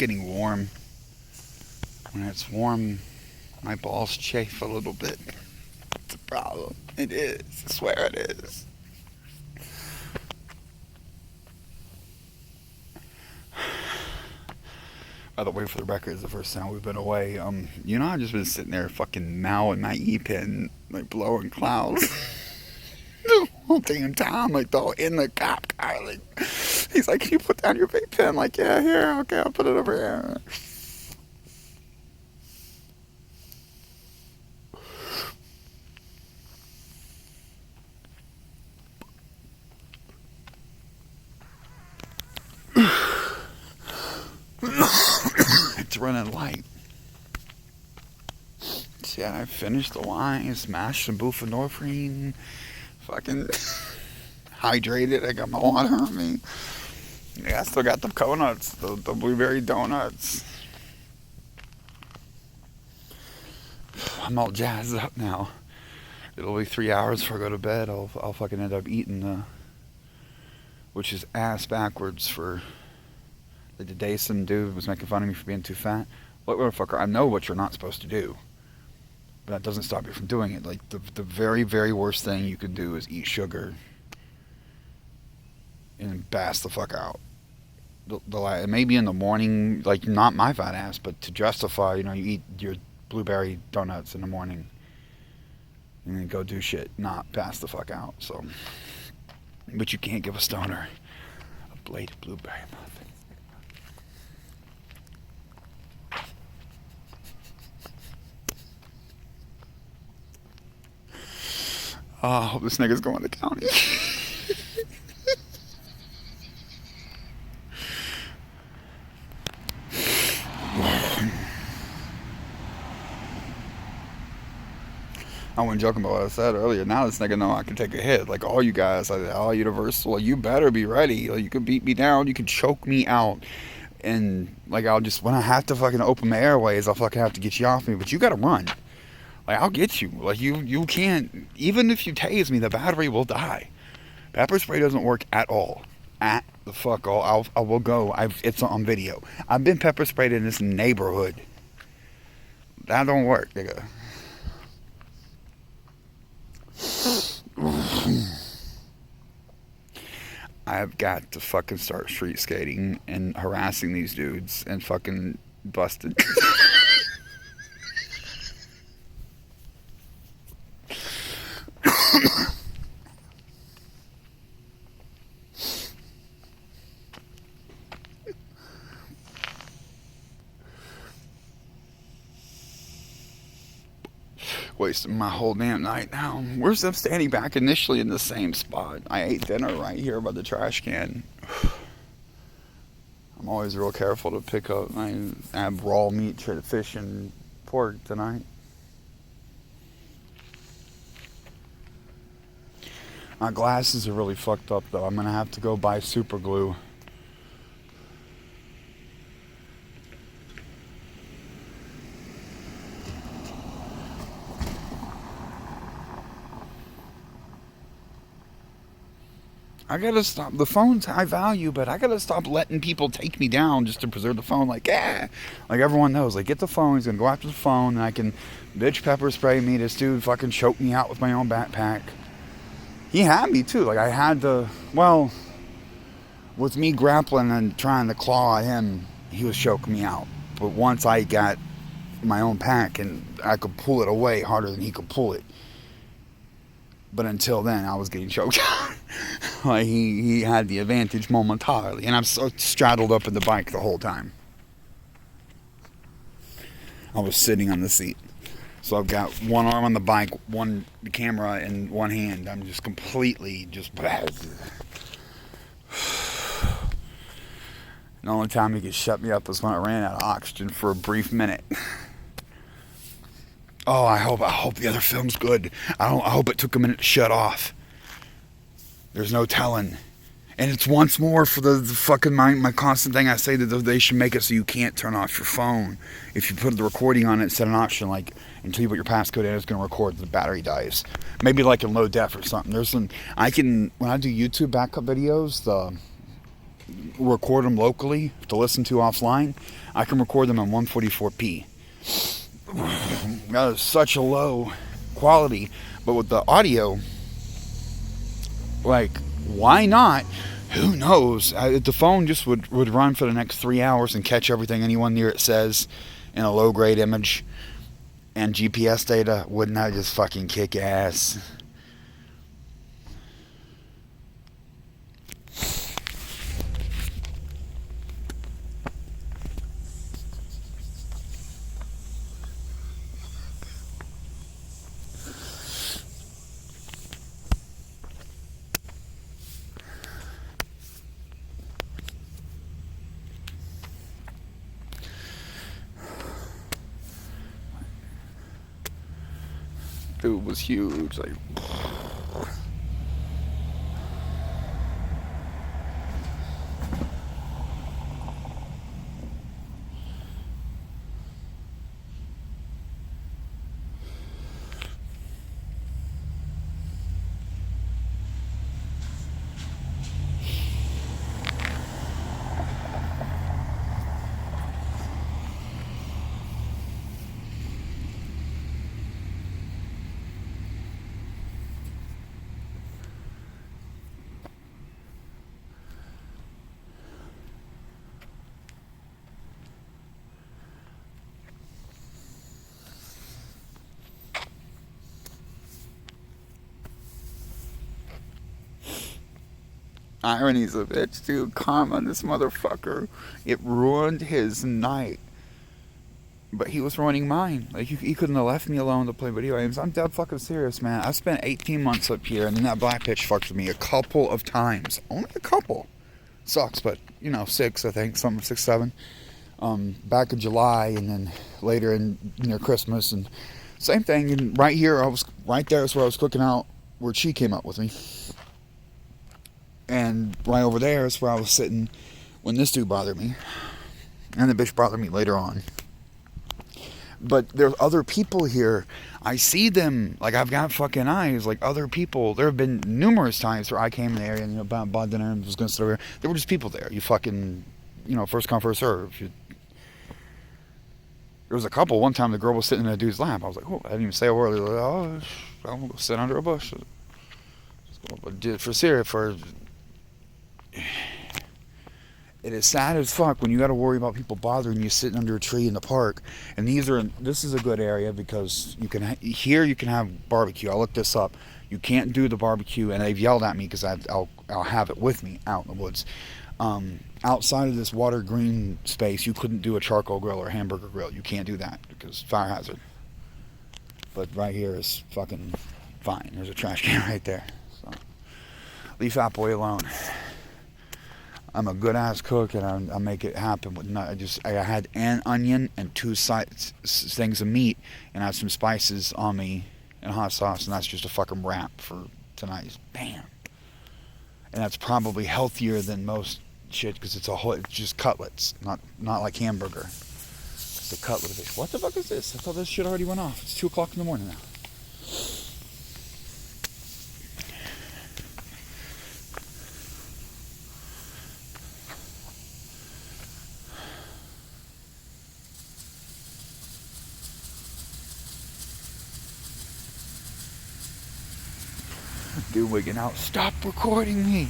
getting warm. When it's warm, my balls chafe a little bit. It's a problem. It is. I swear it is. By the way, for the record, it's the first time we've been away. I've just been sitting there fucking mowing my E-pen, like blowing clouds. The whole damn time, like in the cop car, like he's like, "Can you put down your vape pen?" I'm like, "Yeah, here, okay, I'll put it over here." It's running light. So yeah, I finished the wine, smashed some buprenorphine, fucking hydrated. I got my water on me. Yeah, I still got the coconuts, the blueberry donuts. I'm all jazzed up now. It'll be 3 hours before I go to bed. I'll fucking end up eating which is ass backwards for the day some dude was making fun of me for being too fat. What motherfucker, I know what you're not supposed to do. But that doesn't stop you from doing it. Like, the very, very worst thing you could do is eat sugar and bass the fuck out. Maybe in the morning, like, not my fat ass, but to justify, you eat your blueberry donuts in the morning and then go do shit, not pass the fuck out. So, but you can't give a stoner a blade of blueberry muffin. Oh, I hope this nigga's going to county. I wasn't joking about what I said earlier. Now this nigga know I can take a hit. Like, all you guys, all Universal, you better be ready. Like, you can beat me down. You can choke me out. And, like, when I have to fucking open my airways, I'll fucking have to get you off me. But you gotta run. Like, I'll get you. Like, you can't. Even if you tase me, the battery will die. Pepper spray doesn't work at all. At the fuck all. I will go. It's on video. I've been pepper sprayed in this neighborhood. That don't work, nigga. I've got to fucking start street skating and harassing these dudes and fucking busted. Wasting my whole damn night now. Where's them standing back initially in the same spot? I ate dinner right here by the trash can. I'm always real careful to pick up. I have raw meat, shredded fish, and pork tonight. My glasses are really fucked up though. I'm gonna have to go buy super glue. I gotta stop. The phone's high value, but I gotta stop letting people take me down just to preserve the phone. Like, like everyone knows, like, get the phone. He's gonna go after the phone, and I can bitch pepper spray me. This dude fucking choked me out with my own backpack. He had me too. Like, I had to. Well, with me grappling and trying to claw at him, he was choking me out. But once I got my own pack and I could pull it away harder than he could pull it. But until then, I was getting choked out. Like, he had the advantage momentarily. And I'm so straddled up in the bike the whole time. I was sitting on the seat. So I've got one arm on the bike, the camera in one hand. I'm just completely just... The only time he could shut me up was when I ran out of oxygen for a brief minute. Oh, I hope the other film's good. I hope it took a minute to shut off. There's no telling. And it's once more for the fucking my constant thing I say that they should make it so you can't turn off your phone. If you put the recording on it, set an option like until you put your passcode in, it's gonna record the battery dies. Maybe like in low def or something. When I do YouTube backup videos, record them locally to listen to offline, I can record them on 144p. That is such a low quality, but with the audio, like, why not? Who knows? The phone just would run for the next 3 hours and catch everything anyone near it says in a low grade image, and GPS data. Wouldn't that just fucking kick ass? Dude was huge, like. Irony's a bitch, dude. Karma, this motherfucker. It ruined his night. But he was ruining mine. Like, he couldn't have left me alone to play video games. I'm dead fucking serious, man. I spent 18 months up here, and then that black bitch fucked with me a couple of times. Only a couple. Sucks, but, 6, I think. Something, 6, 7. Back in July, and then later near Christmas. And same thing. And right here, right there is where I was cooking out, where she came up with me. And right over there is where I was sitting when this dude bothered me. And the bitch bothered me later on. But there's other people here. I see them. Like, I've got fucking eyes. Like, other people. There have been numerous times where I came in the area and, bought dinner and was going to sit over here. There were just people there. You fucking, first come, first serve. There was a couple. One time the girl was sitting in a dude's lap. I was like, oh, I didn't even say a word. Like, oh, I'm going to go sit under a bush. But for serious, it is sad as fuck when you got to worry about people bothering you sitting under a tree in the park. And this is a good area because you can have barbecue. I looked this up. You can't do the barbecue, and they've yelled at me because I'll have it with me out in the woods. Outside of this water green space, you couldn't do a charcoal grill or a hamburger grill. You can't do that because fire hazard. But right here is fucking fine. There's a trash can right there. So leave that boy alone. I'm a good ass cook, and I make it happen. I had an onion and 2 things of meat, and I have some spices on me and hot sauce, and that's just a fucking wrap for tonight. Bam. And that's probably healthier than most shit because it's just cutlets, not like hamburger. It's the cutlet of it. What the fuck is this? I thought this shit already went off. It's 2 o'clock in the morning now. Dude wigging out, stop recording me.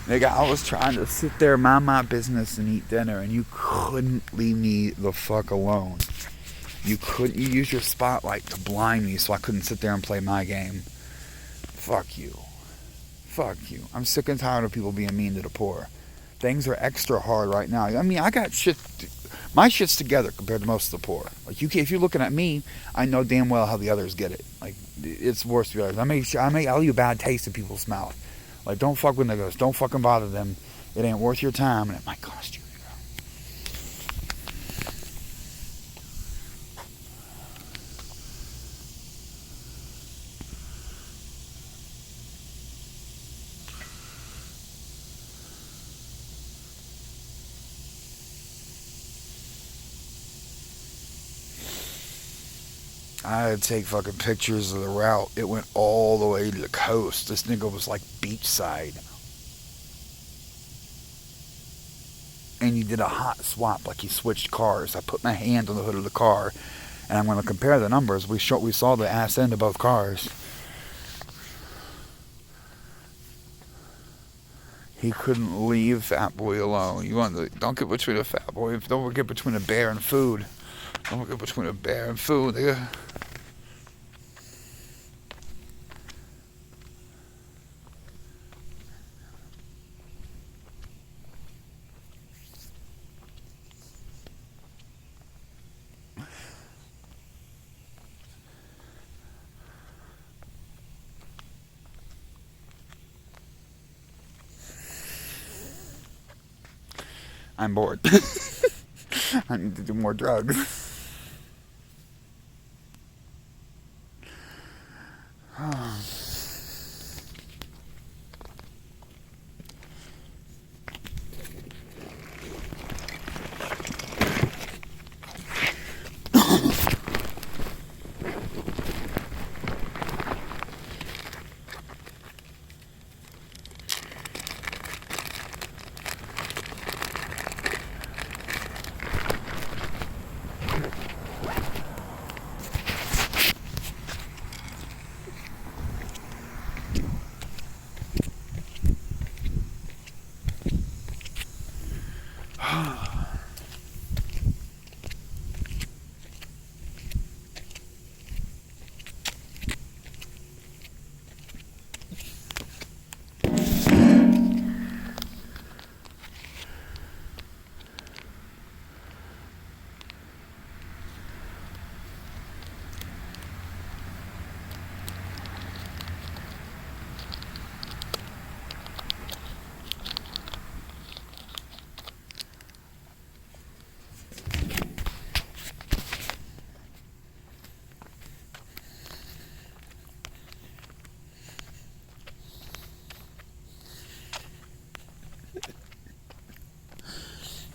Nigga, I was trying to sit there, mind my business, and eat dinner, and you couldn't leave me the fuck alone. You used your spotlight to blind me so I couldn't sit there and play my game. Fuck you. Fuck you. I'm sick and tired of people being mean to the poor. Things are extra hard right now. I mean, I got shit. My shit's together compared to most of the poor. Like, if you're looking at me, I know damn well how the others get it. Like, it's worse to the others. I'll leave a bad taste in people's mouth. Like, don't fuck with niggas. Don't fucking bother them. It ain't worth your time, and it might cost you. I had to take fucking pictures of the route. It went all the way to the coast. This nigga was like beachside. and he did a hot swap, like he switched cars. I put my hand on the hood of the car, and I'm going to compare the numbers. We saw the ass end of both cars. He couldn't leave Fat Boy alone. Don't get between a fat boy. Don't get between a bear and food. Don't get between a bear and food, nigga. I'm bored. I need to do more drugs.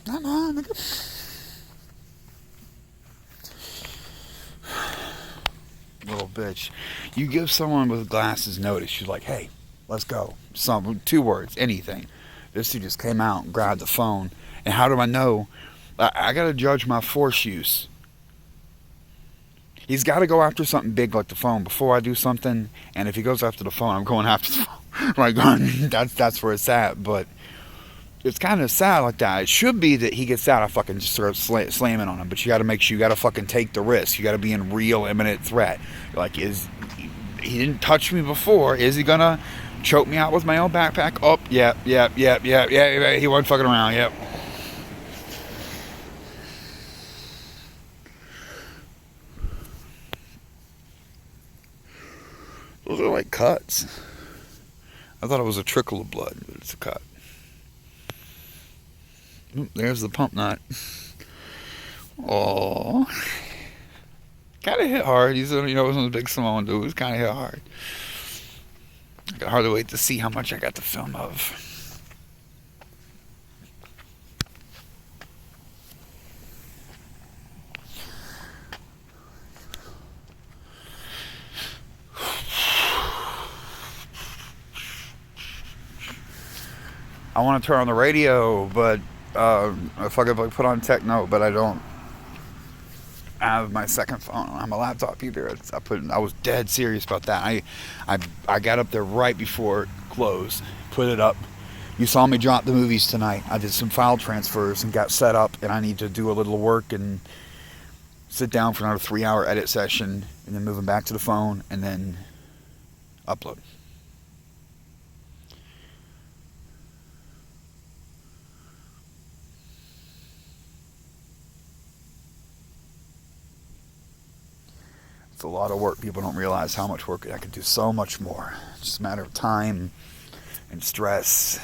Come on, nigga. Little bitch. You give someone with glasses notice. You're like, hey, let's go. 2 words, anything. This dude just came out and grabbed the phone. And how do I know? I got to judge my force use. He's got to go after something big like the phone before I do something. And if he goes after the phone, I'm going after the phone. Like, that's where it's at. But it's kind of sad like that. It should be that he gets out, I fucking just start slamming on him. But you got to make sure you got to fucking take the risk. You got to be in real imminent threat. Like, he didn't touch me before. Is he gonna choke me out with my own backpack? Oh, yeah. He wasn't fucking around. Yep. Those are like cuts. I thought it was a trickle of blood, but it's a cut. Oop, there's the pump knot. Oh, kind of hit hard. He's one of those big Samoan dudes. Kind of hit hard. I can hardly wait to see how much I got to film of. I want to turn on the radio, but if I could put on techno, but I don't have my second phone on my laptop either. I was dead serious about that. I got up there right before it closed, put it up. You saw me drop the movies tonight. I did some file transfers and got set up, and I need to do a little work and sit down for another 3-hour edit session, and then move them back to the phone, and then upload. It's a lot of work. People don't realize how much work I could do. So much more. It's just a matter of time and stress.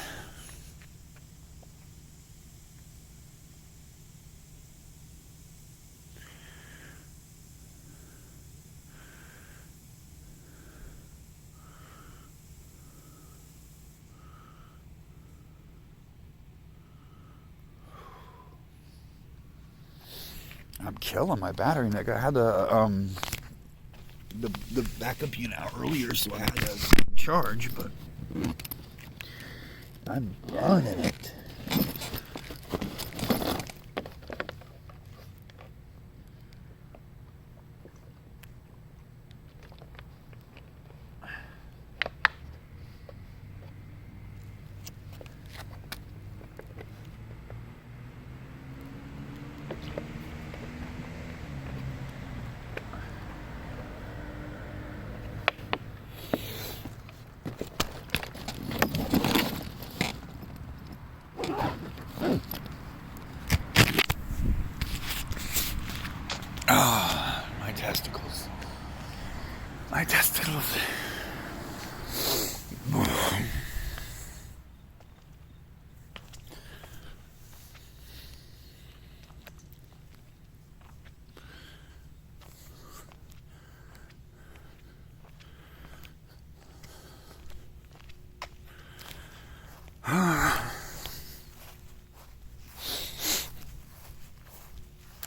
I'm killing my battery, nigga. I had the backup unit out earlier, so I had to charge, but I'm burning it.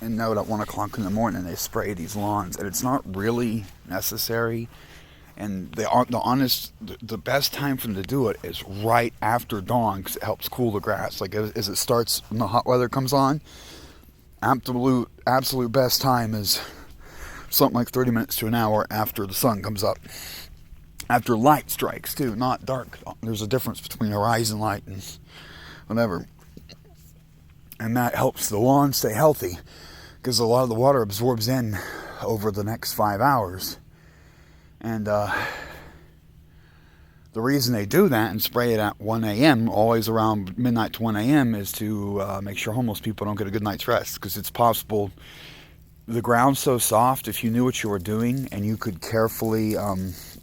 and know at 1 o'clock in the morning they spray these lawns, and it's not really necessary. And the best time for them to do it is right after dawn, because it helps cool the grass. Like as it starts, when the hot weather comes on, absolute best time is something like 30 minutes to an hour after the sun comes up. After light strikes too, not dark. There's a difference between horizon light and whatever. And that helps the lawn stay healthy, because a lot of the water absorbs in over the next 5 hours. And the reason they do that and spray it at 1 a.m., always around midnight to 1 a.m., is to make sure homeless people don't get a good night's rest. Because it's possible, the ground's so soft, if you knew what you were doing and you could carefully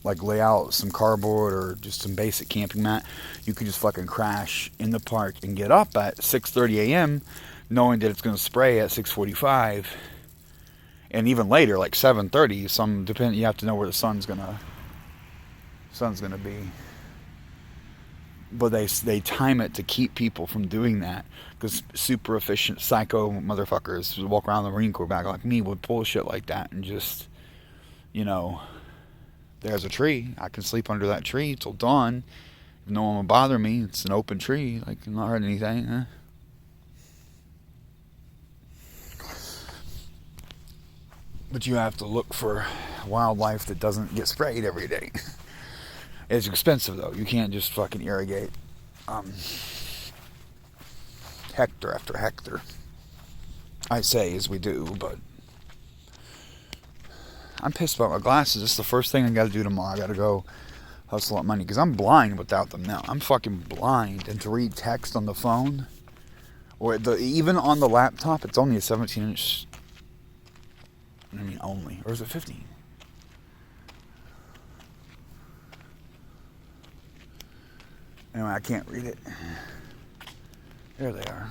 like lay out some cardboard or just some basic camping mat, you could just fucking crash in the park and get up at 6:30 a.m. knowing that it's going to spray at 6:45, and even later, like 7:30. You have to know where the sun's gonna be. But they time it to keep people from doing that, because super efficient psycho motherfuckers who walk around the Marine Corps back like me would pull shit like that and just, there's a tree, I can sleep under that tree till dawn. If no one will bother me, it's an open tree, like I'm not hurting anything, huh? But you have to look for wildlife that doesn't get sprayed every day. It's expensive though. You can't just fucking irrigate hectare after hectare. I say as we do, but I'm pissed about my glasses. It's the first thing I got to do tomorrow. I got to go hustle up money, because I'm blind without them now. I'm fucking blind, and to read text on the phone or even on the laptop, it's only a 17-inch. I mean, only, or is it 15? Anyway, I can't read it. There they are.